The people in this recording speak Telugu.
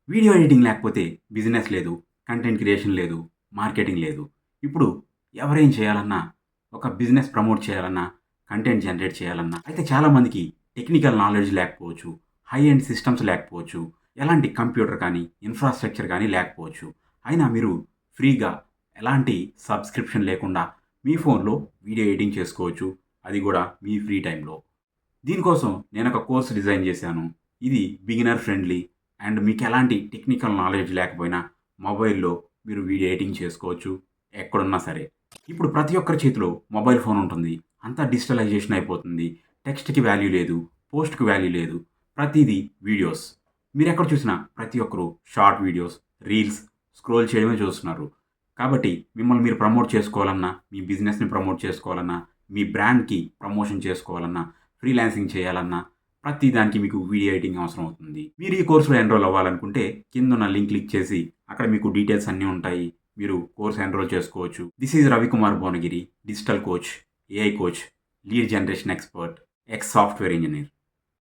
వీడియో ఎడిటింగ్ లేకపోతే బిజినెస్ లేదు, కంటెంట్ క్రియేషన్ లేదు, మార్కెటింగ్ లేదు. ఇప్పుడు ఎవరేం చేయాలన్నా, ఒక బిజినెస్ ప్రమోట్ చేయాలన్నా, కంటెంట్ జనరేట్ చేయాలన్నా, అయితే చాలామందికి టెక్నికల్ నాలెడ్జ్ లేకపోవచ్చు, హై ఎండ్ సిస్టమ్స్ లేకపోవచ్చు, ఎలాంటి కంప్యూటర్ కానీ, ఇన్‌ఫ్రాస్ట్రక్చర్ కానీ లేకపోవచ్చు. అయినా మీరు ఫ్రీగా ఎలాంటి సబ్స్క్రిప్షన్ లేకుండా మీ ఫోన్‌లో వీడియో ఎడిటింగ్ చేసుకోవచ్చు. అది కూడా మీ ఫ్రీ టైమ్‌లో. దీనికోసం నేనొక కోర్స్ డిజైన్ చేశాను. ఇది బిగినర్ ఫ్రెండ్లీ అండ్ మీకెలాంటి టెక్నికల్ నాలెడ్జ్ లేకపోయినా మొబైల్‌లో మీరు వీడియో ఎడిటింగ్ చేసుకోవచ్చు ఎక్కడున్నా సరే. ఇప్పుడు ప్రతి ఒక్కరి చేతిలో మొబైల్ ఫోన్ ఉంటుంది. అంతా డిజిటలైజేషన్ అయిపోతుంది. టెక్స్ట్‌కి వాల్యూ లేదు. పోస్ట్‌కి వాల్యూ లేదు. ప్రతీదీ వీడియోస్. మీరెక్కడ చూసినా ప్రతి ఒక్కరు షార్ట్ వీడియోస్, రీల్స్ స్క్రోల్ చేయడమే చూస్తున్నారు. కాబట్టి మిమ్మల్ని మీరు ప్రమోట్ చేసుకోవాలన్నా, మీ బిజినెస్‌ని ప్రమోట్ చేసుకోవాలన్నా, మీ బ్రాండ్‌కి ప్రమోషన్ చేసుకోవాలన్నా, ఫ్రీలాన్సింగ్ చేయాలన్నా, ప్రతి దానికి మీకు వీడియో ఎడిటింగ్ అవసరం అవుతుంది. మీరు ఈ కోర్స్‌లో ఎన్రోల్ అవ్వాలనుకుంటే కిందున్న లింక్ క్లిక్ చేసి అక్కడ మీకు డీటెయిల్స్ అన్నీ ఉంటాయి. మీరు కోర్స్ ఎన్రోల్ చేసుకోవచ్చు. This is Ravikumar Bhuvanagiri, digital coach, AI coach, lead generation expert, X software engineer.